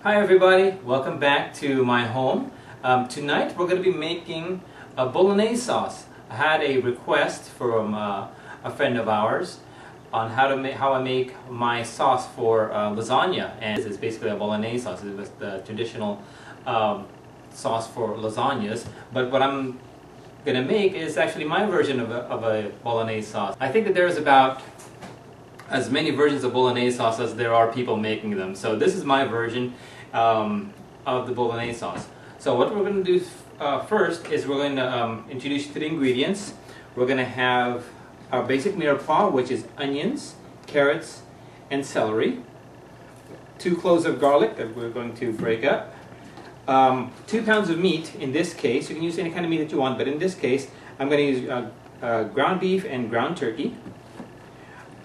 Hi everybody, welcome back to my home. Tonight we're going to be making a Bolognese sauce. I had a request from a friend of ours on how I make my sauce for lasagna, and it's basically a Bolognese sauce. It was the traditional sauce for lasagnas, but what I'm going to make is actually my version of a Bolognese sauce. I think that there's about as many versions of Bolognese sauce as there are people making them. So this is my version of the Bolognese sauce. So what we're going to do first is we're going to introduce you to the ingredients. We're going to have our basic mirepoix, which is onions, carrots, and celery. 2 cloves of garlic that we're going to break up. 2 pounds of meat in this case. You can use any kind of meat that you want, but in this case I'm going to use ground beef and ground turkey.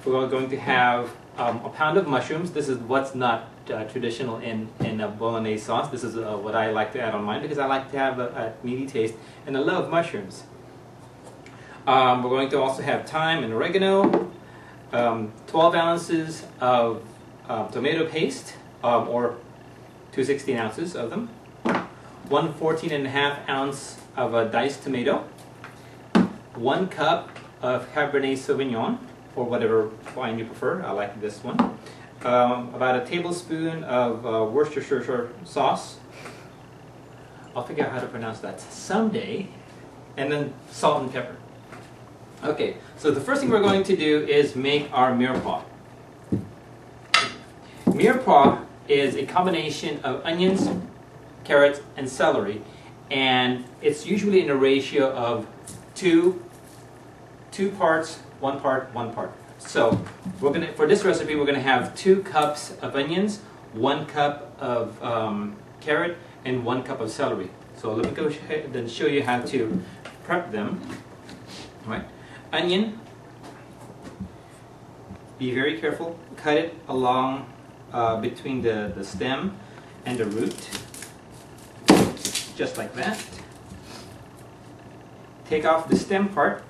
We're going to have a pound of mushrooms. This is what's not traditional in a Bolognese sauce. This is what I like to add on mine because I like to have a meaty taste, and I love mushrooms. We're going to also have thyme and oregano, 12 ounces of tomato paste, or 216 ounces of them, 1 14.5 ounce of a diced tomato, 1 cup of Cabernet Sauvignon, or whatever wine you prefer. I like this one. About a tablespoon of Worcestershire sauce. I'll figure out how to pronounce that someday. And then salt and pepper. Okay, so the first thing we're going to do is make our mirepoix. Mirepoix is a combination of onions, carrots, and celery, and it's usually in a ratio of two parts, 1 part, 1 part. So we're gonna, for this recipe, we're gonna have 2 cups of onions, 1 cup of carrot, and 1 cup of celery. So let me go ahead and show you how to prep them. All right, onion. Be very careful. Cut it along between the stem and the root, just like that. Take off the stem part.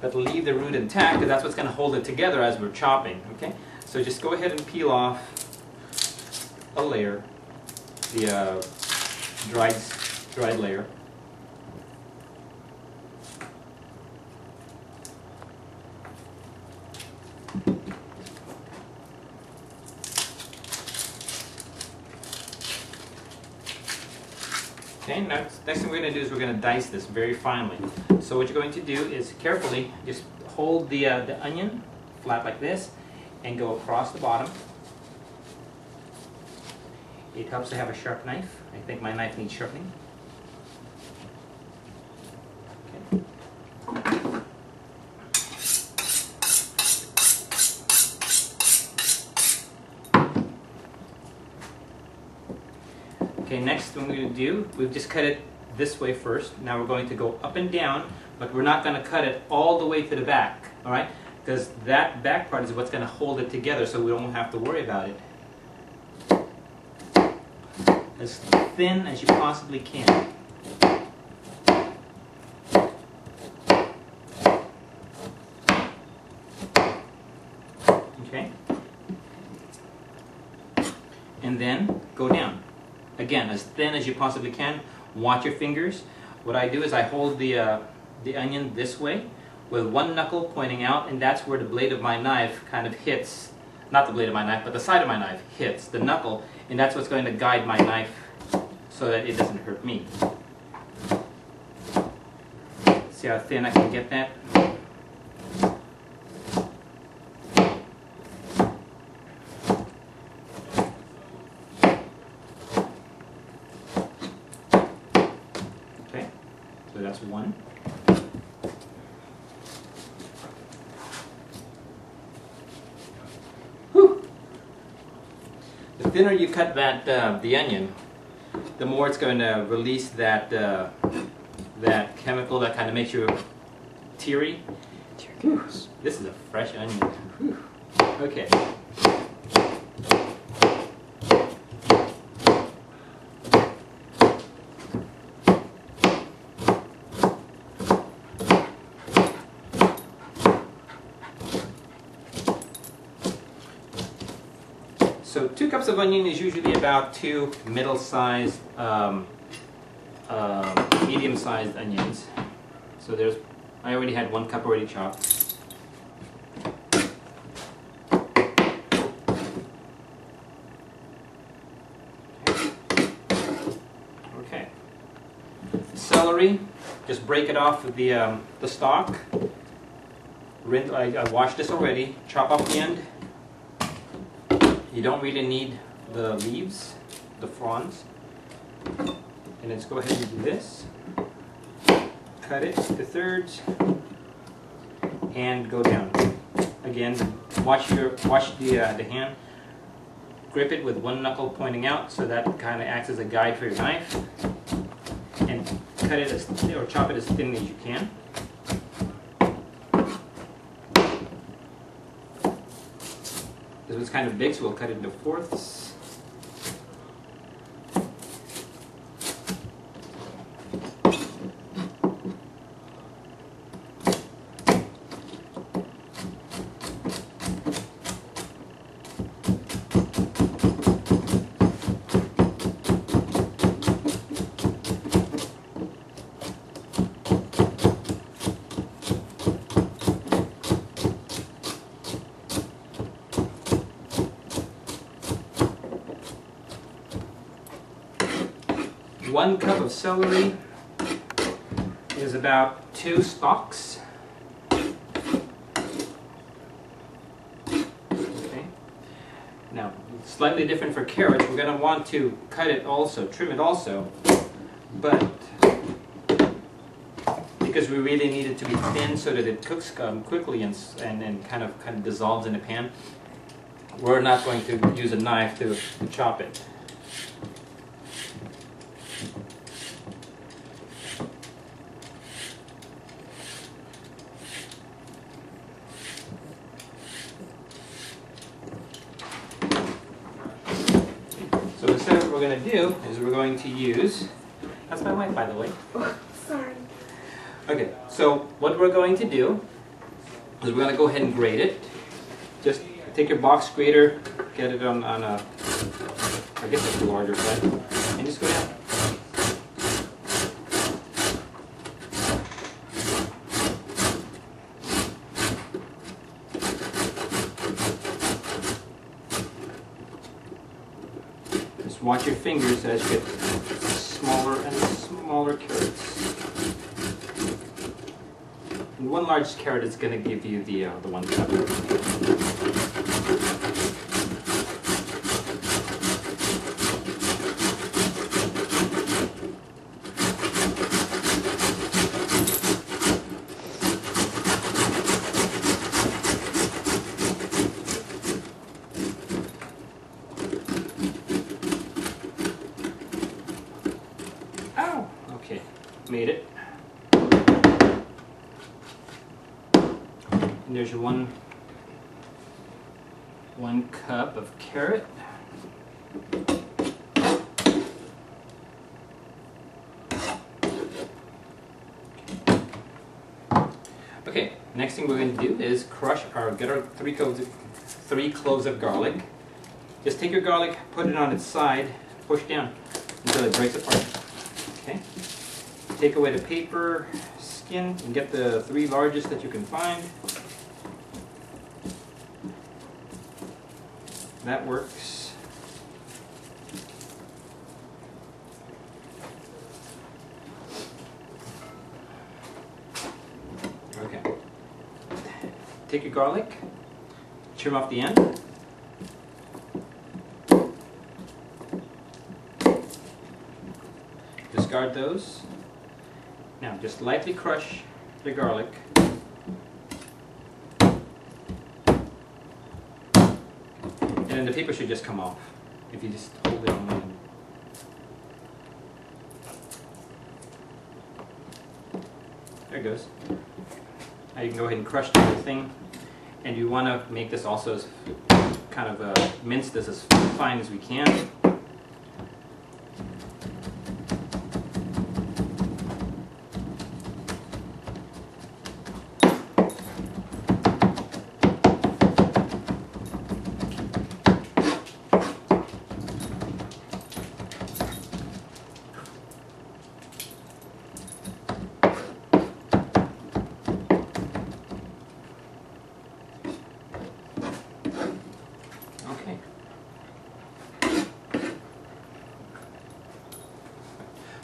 But leave the root intact, because that's what's going to hold it together as we're chopping. Okay, so just go ahead and peel off a layer, the dried layer. Okay, next thing we're going to do is we're going to dice this very finely. So what you're going to do is carefully just hold the onion flat like this and go across the bottom. It helps to have a sharp knife. I think my knife needs sharpening. Okay. Okay, next what we're going to do, we've just cut it this way first. Now we're going to go up and down, but we're not going to cut it all the way to the back, all right? Because that back part is what's going to hold it together, so we don't have to worry about it. As thin as you possibly can. Okay? And then go down. Again, as thin as you possibly can. Watch your fingers. What I do is I hold the onion this way with 1 knuckle pointing out, and that's where the blade of my knife kind of hits, not the blade of my knife, but the side of my knife hits the knuckle, and that's what's going to guide my knife so that it doesn't hurt me. See how thin I can get that? So that's 1. Whew. The thinner you cut that the onion, the more it's going to release that that chemical that kind of makes you teary. Whew. This is a fresh onion. Whew. Okay. So 2 cups of onion is usually about 2 middle-sized, medium-sized onions. So I already had 1 cup already chopped. Okay. Celery, just break it off with the stalk. I washed this already. Chop off the end. You don't really need the leaves, the fronds. And let's go ahead and do this. Cut it to thirds and go down. Again, watch the hand. Grip it with 1 knuckle pointing out, so that kind of acts as a guide for your knife. And cut it or chop it as thin as you can. This one's kind of big, so we'll cut it into 4ths. One cup of celery is about 2 stalks. Okay. Now, slightly different for carrots. We're going to want to cut it also, trim it also, but because we really need it to be thin so that it cooks quickly and kind of dissolves in the pan, we're not going to use a knife to chop it. So instead what we're going to do is we're going to use, that's my wife by the way. Oh, sorry. Okay, so what we're going to do is we're going to go ahead and grate it. Just take your box grater, get it on a, I guess it's a larger side, and just go down. Just watch your fingers as you get smaller and smaller carrots. And 1 large carrot is going to give you the 1 cup. Ow! Okay, made it. And there's your one cup of carrot. Okay, next thing we're going to do is get our 3 cloves of garlic. Just take your garlic, put it on its side, push down until it breaks apart. Okay. Take away the paper skin and get the 3 largest that you can find. That works. Okay. Take your garlic, trim off the end. Discard those. Now just lightly crush the garlic. And then the paper should just come off if you just hold it on the end. There it goes. Now you can go ahead and crush the whole thing. And you want to make this also as kind of mince this as fine as we can.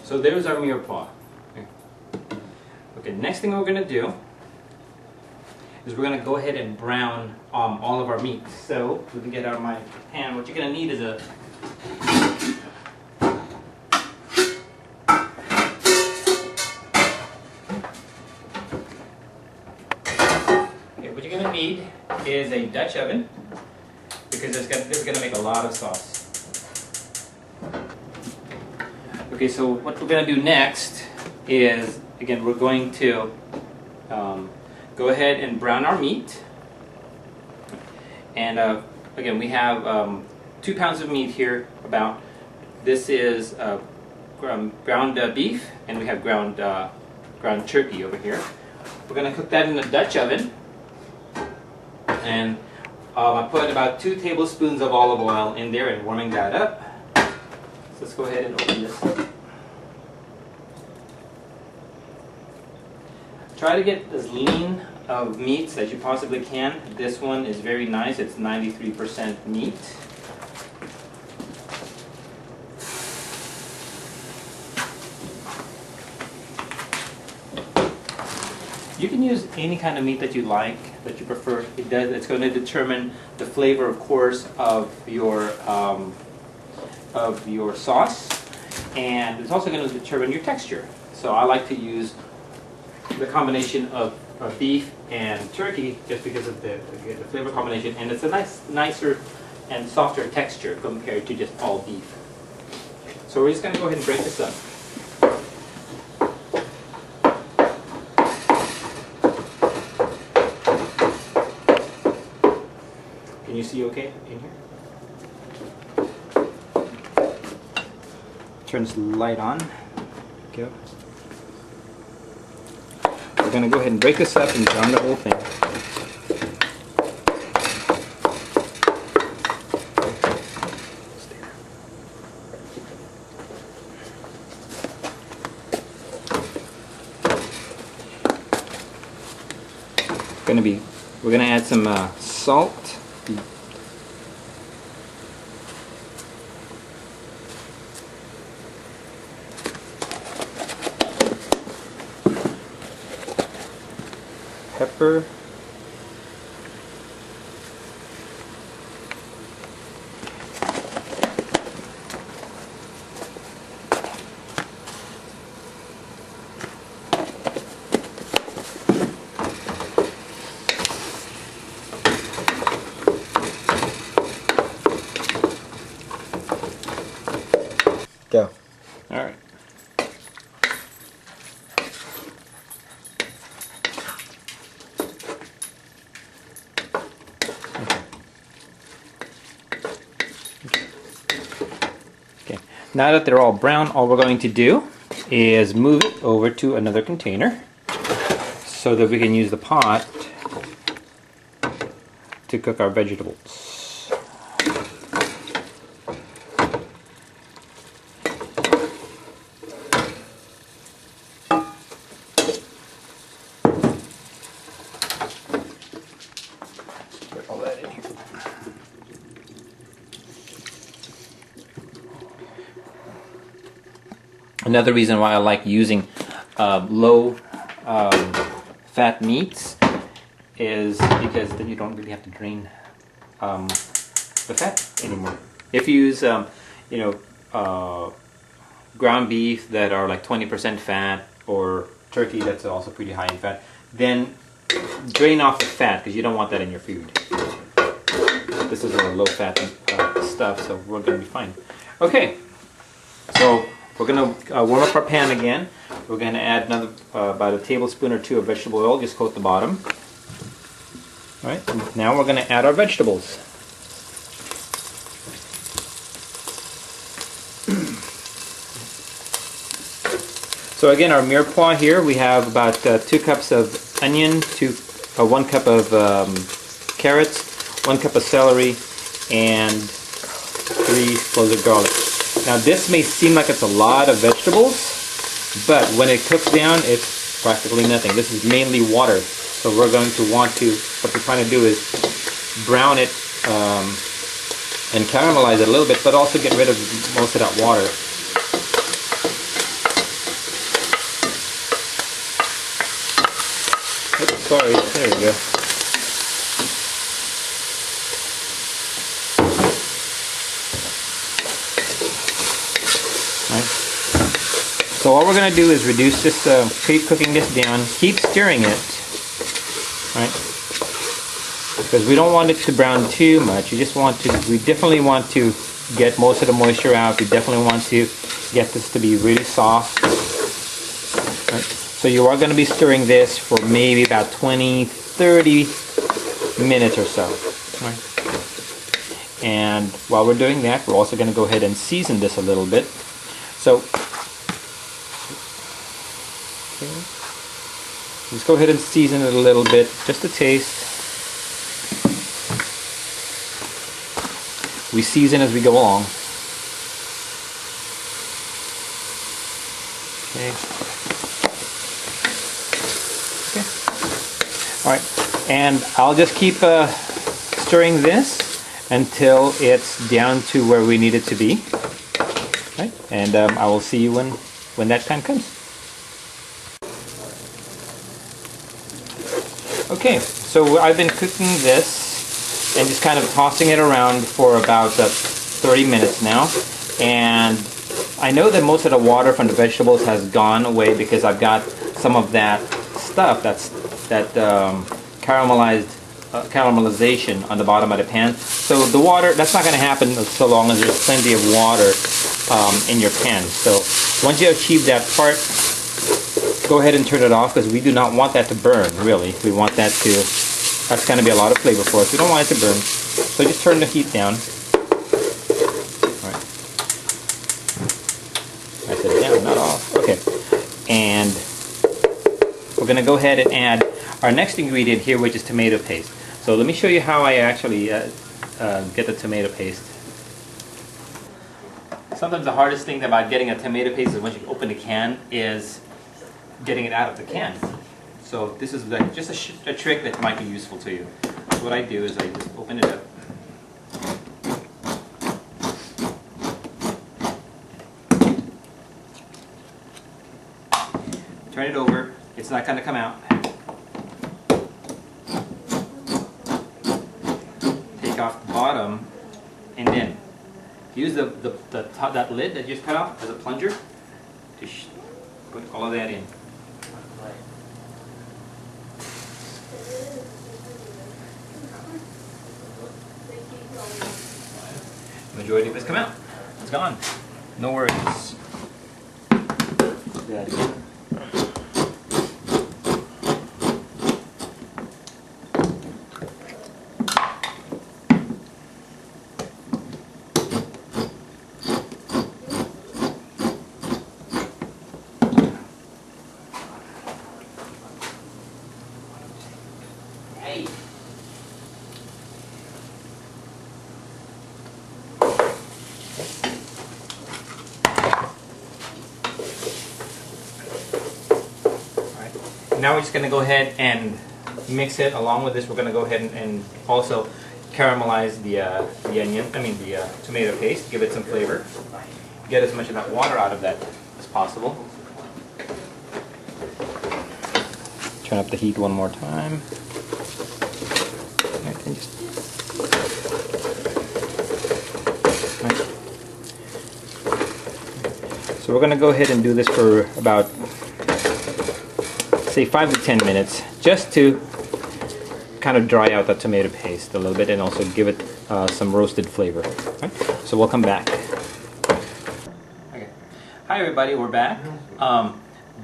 So there's our mirepoix. Okay, next thing we're going to do is we're going to go ahead and brown all of our meat. So we can get out of my pan. What you're going to need is a is a Dutch oven, because this is going to make a lot of sauce. Okay, so what we're going to do next is, again, we're going to go ahead and brown our meat. And again, we have 2 pounds of meat here. About this is ground beef, and we have ground turkey over here. We're going to cook that in a Dutch oven. And I put about 2 tablespoons of olive oil in there and warming that up. So let's go ahead and open this up. Try to get as lean of meats as you possibly can. This one is very nice. It's 93% meat. You can use any kind of meat that you like, that you prefer. It's going to determine the flavor, of course, of your sauce, and it's also going to determine your texture. So I like to use the combination of beef and turkey just because of the flavor combination, and it's a nicer and softer texture compared to just all beef. So we're just going to go ahead and break this up. Can you see okay in here? Turn this light on. Go. We're going to go ahead and break this up and brown the whole thing. We're going to add some salt. Pepper. Go. All right. Okay. Now that they're all brown, all we're going to do is move it over to another container so that we can use the pot to cook our vegetables. Put all that in here. Another reason why I like using low fat meats is because then you don't really have to drain the fat anymore. If you use ground beef that are like 20% fat, or turkey that's also pretty high in fat, then drain off the fat because you don't want that in your food. This is a low fat stuff, so we're going to be fine. Okay, so we're going to warm up our pan again. We're going to add another about a tablespoon or 2 of vegetable oil. Just coat the bottom. All right. Now we're going to add our vegetables. So again, our mirepoix here, we have about 2 cups of onion, 1 cup of carrots, 1 cup of celery, and 3 cloves of garlic. Now this may seem like it's a lot of vegetables, but when it cooks down, it's practically nothing. This is mainly water, so we're going to want to, what we're trying to do is brown it and caramelize it a little bit, but also get rid of most of that water. sorry. There we go. Right. So all we're going to do is reduce this, keep cooking this down, keep stirring it, right? Because we don't want it to brown too much. We definitely want to get most of the moisture out. We definitely want to get this to be really soft. Right? So you are going to be stirring this for maybe about 20-30 minutes or so. Right? And while we're doing that, we're also going to go ahead and season this a little bit. So let's go ahead and season it a little bit, just a taste. We season as we go along. Okay. All right, and I'll just keep stirring this until it's down to where we need it to be. Right, and I will see you when that time comes. Okay, so I've been cooking this and just kind of tossing it around for about 30 minutes now, and I know that most of the water from the vegetables has gone away because I've got some of that stuff, that caramelization on the bottom of the pan. So the water, that's not going to happen so long as there's plenty of water in your pan. So once you achieve that part, go ahead and turn it off, because we do not want that to burn, really. We want that to, that's going to be a lot of flavor for us. We don't want it to burn. So just turn the heat down. All right. I said down, not off. Okay. And we're going to go ahead and add our next ingredient here, which is tomato paste. So let me show you how I actually get the tomato paste. Sometimes the hardest thing about getting a tomato paste is once you open the can is getting it out of the can. So this is like just a trick that might be useful to you. So what I do is I just open it up. Turn it over. It's not going to come out. Take off the bottom, and then use that lid that you just cut off as a plunger to put all of that in. The majority of it's come out. It's gone. No worries. Good. Hey. Now we're just going to go ahead and mix it. Along with this, we're going to go ahead and also caramelize the tomato paste, give it some flavor, get as much of that water out of that as possible. Turn up the heat one more time. So we're going to go ahead and do this for about, say, 5 to 10 minutes, just to kind of dry out that tomato paste a little bit and also give it some roasted flavor. Right? So we'll come back. Okay. Hi everybody, we're back.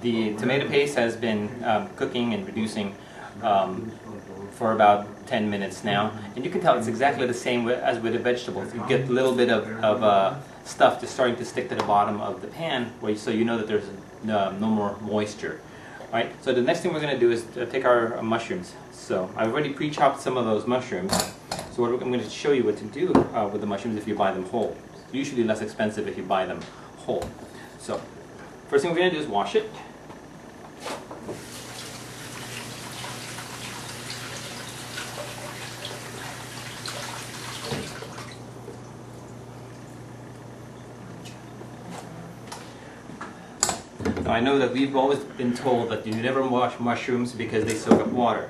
The tomato paste has been cooking and reducing for about 10 minutes now, and you can tell it's exactly the same as with the vegetables. You get a little bit of stuff just starting to stick to the bottom of the pan, so you know that there's no more moisture. Alright, so the next thing we're going to do is take our mushrooms. So I've already pre-chopped some of those mushrooms. So I'm going to show you what to do with the mushrooms if you buy them whole. It's usually less expensive if you buy them whole. So first thing we're going to do is wash it. Now I know that we've always been told that you never wash mushrooms because they soak up water.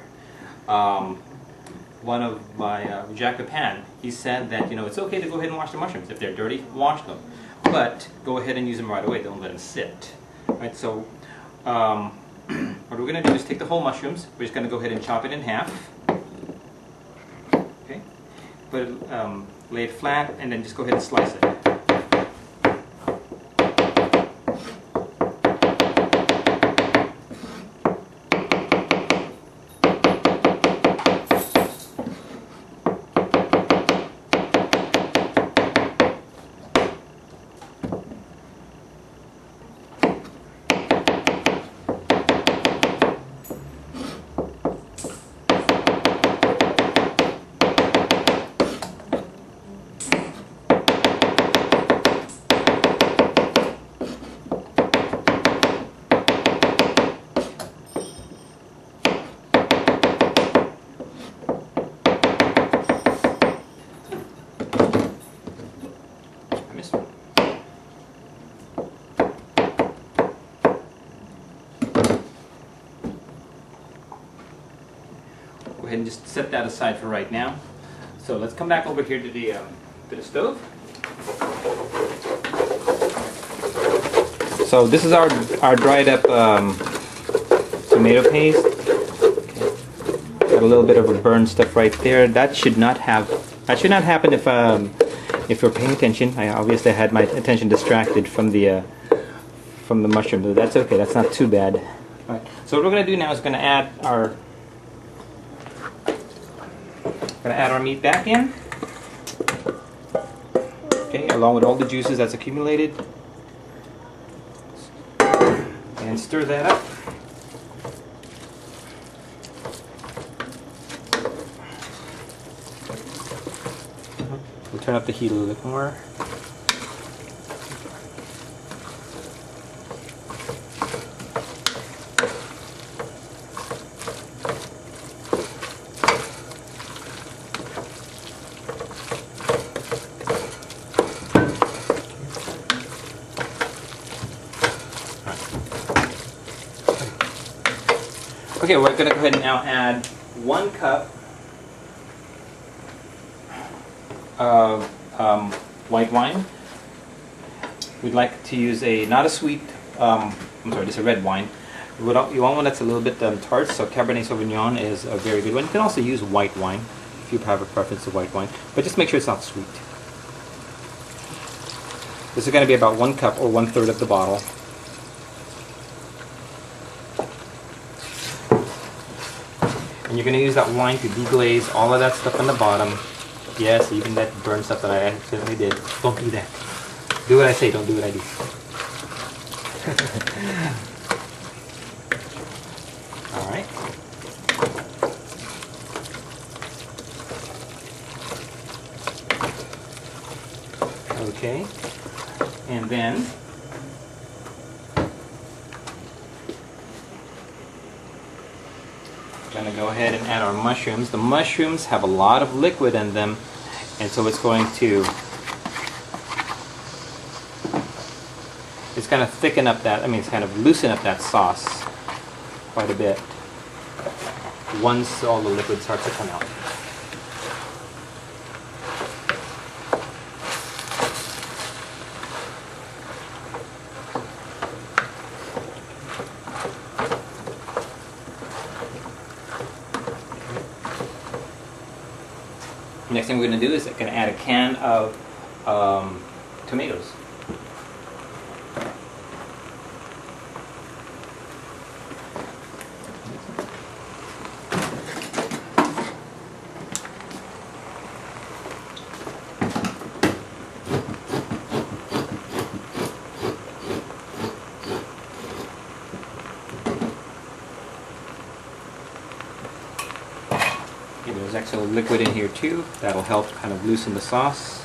One of my Jack Pan, he said that it's okay to go ahead and wash the mushrooms. If they're dirty, wash them, but go ahead and use them right away. Don't let them sit. Right. So what we're going to do is take the whole mushrooms. We're just going to go ahead and chop it in half. Okay. Put it, lay it flat, and then just go ahead and slice it. Go ahead and just set that aside for right now. So let's come back over here to the stove. So this is our dried up tomato paste. Okay. Got a little bit of a burned stuff right there. That should not happen if you're paying attention. I obviously had my attention distracted from the mushroom, but that's okay. That's not too bad. All right. So what we're going to do now is going to add our meat back in. Okay, along with all the juices that's accumulated. And stir that up. We'll turn up the heat a little bit more. Okay, we're going to go ahead and now add 1 cup of white wine. We'd like to use not a sweet, just a red wine. You want one that's a little bit tart, so Cabernet Sauvignon is a very good one. You can also use white wine if you have a preference to white wine, but just make sure it's not sweet. This is going to be about 1 cup or 1/3 of the bottle. And you're going to use that wine to deglaze all of that stuff on the bottom. Yes, even that burnt stuff that I accidentally did. Don't do that. Do what I say, don't do what I do. Alright. Okay. And then we're going to go ahead and add our mushrooms. The mushrooms have a lot of liquid in them, and so it's going to kind of thicken up that, it's kind of loosen up that sauce quite a bit once all the liquid starts to come out. Next thing we're going to do is going to add a can of tomatoes. Okay, there's extra liquid in here too. That'll help kind of loosen the sauce.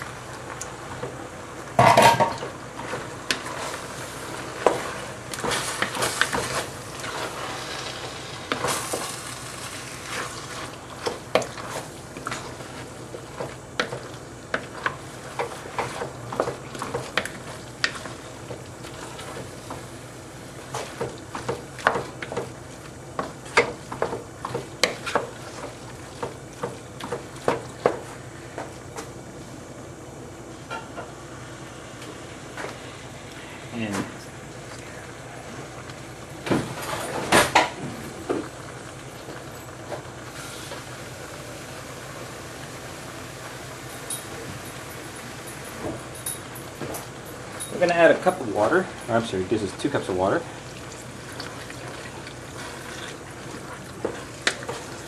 to add a cup of water. I'm sorry, this is 2 cups of water.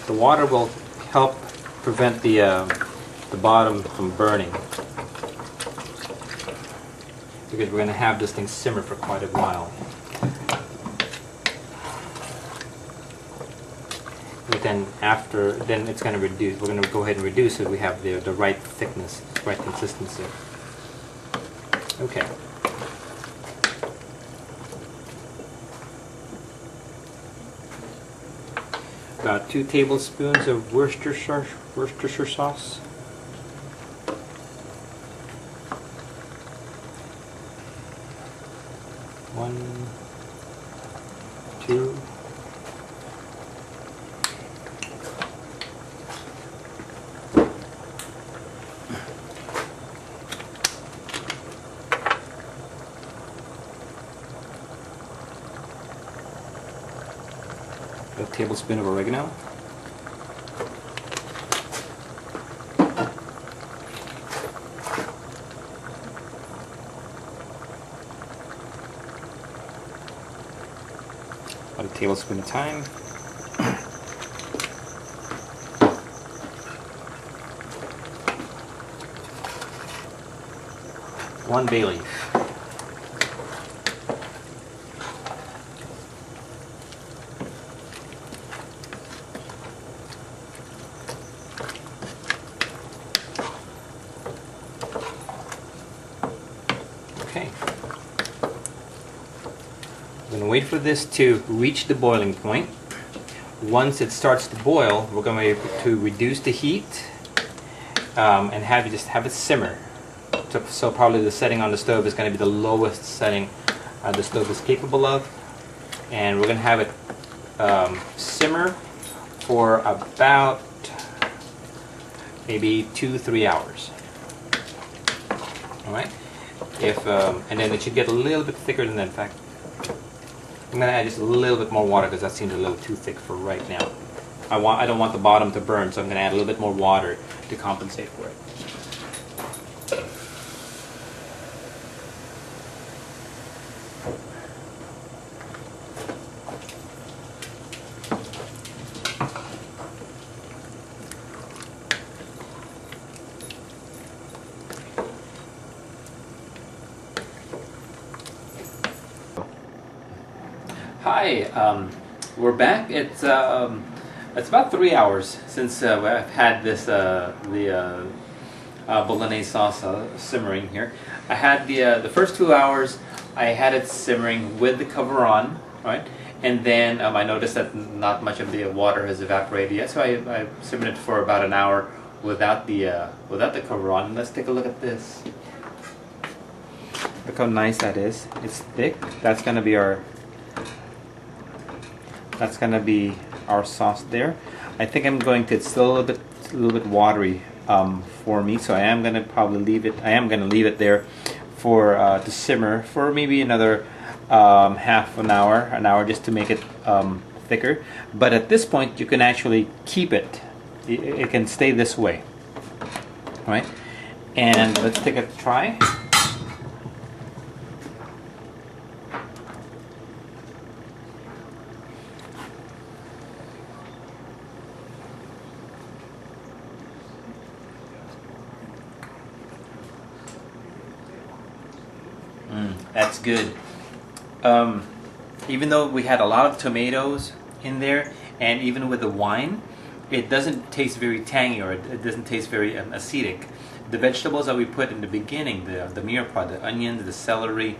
The water will help prevent the bottom from burning, because we're going to have this thing simmer for quite a while. But then it's going to reduce. We're going to go ahead and reduce so we have the right thickness, right consistency. Okay. About 2 tablespoons of Worcestershire sauce. 1, 2. A tablespoon of oregano. About a tablespoon of thyme. 1 bay leaf. Okay. I'm going to wait for this to reach the boiling point. Once it starts to boil, we're going to reduce the heat and just have it simmer. So probably the setting on the stove is going to be the lowest setting the stove is capable of, and we're going to have it simmer for about maybe 2-3 hours. All right. And then it should get a little bit thicker than that. In fact, I'm going to add just a little bit more water because that seems a little too thick for right now. I don't want the bottom to burn, so I'm going to add a little bit more water to compensate for it. Hi, we're back. It's about 3 hours since I've had this Bolognese sauce simmering here. I had the first 2 hours. I had it simmering with the cover on, right? And then I noticed that not much of the water has evaporated yet, so I simmered it for about an hour without the cover on. Let's take a look at this. Look how nice that is. It's thick. That's gonna be our sauce there. I think I'm going to. It's still a little bit watery for me, so I am gonna probably leave it. I am gonna leave it there for to simmer for maybe another half an hour, just to make it thicker. But at this point, you can actually keep it. It can stay this way, all right? And let's take a try. That's good. Even though we had a lot of tomatoes in there, and even with the wine, it doesn't taste very tangy, or it doesn't taste very acidic. The vegetables that we put in the beginning, the mirepoix, the onions, the celery,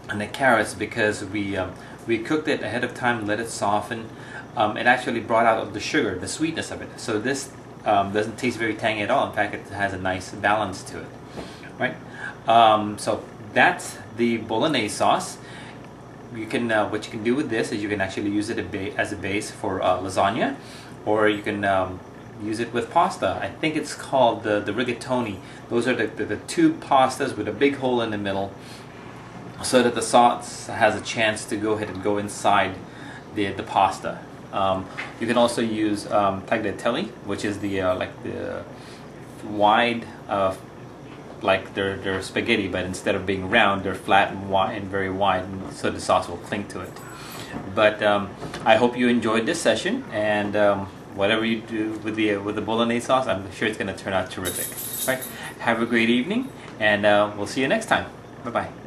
and the carrots, because we cooked it ahead of time, let it soften, it actually brought out the sugar, the sweetness of it. So this doesn't taste very tangy at all. In fact, it has a nice balance to it, right? So that's the Bolognese sauce. You can what you can do with this is you can actually use it as a base for lasagna, or you can use it with pasta. I think it's called the rigatoni. Those are the two pastas with a big hole in the middle, so that the sauce has a chance to go ahead and go inside the pasta. You can also use tagliatelle, which is the like the wide like they're spaghetti, but instead of being round, they're flat and wide and very wide, and so the sauce will cling to it. But I hope you enjoyed this session, and whatever you do with the Bolognese sauce, I'm sure it's going to turn out terrific. All right, have a great evening, and we'll see you next time. Bye bye.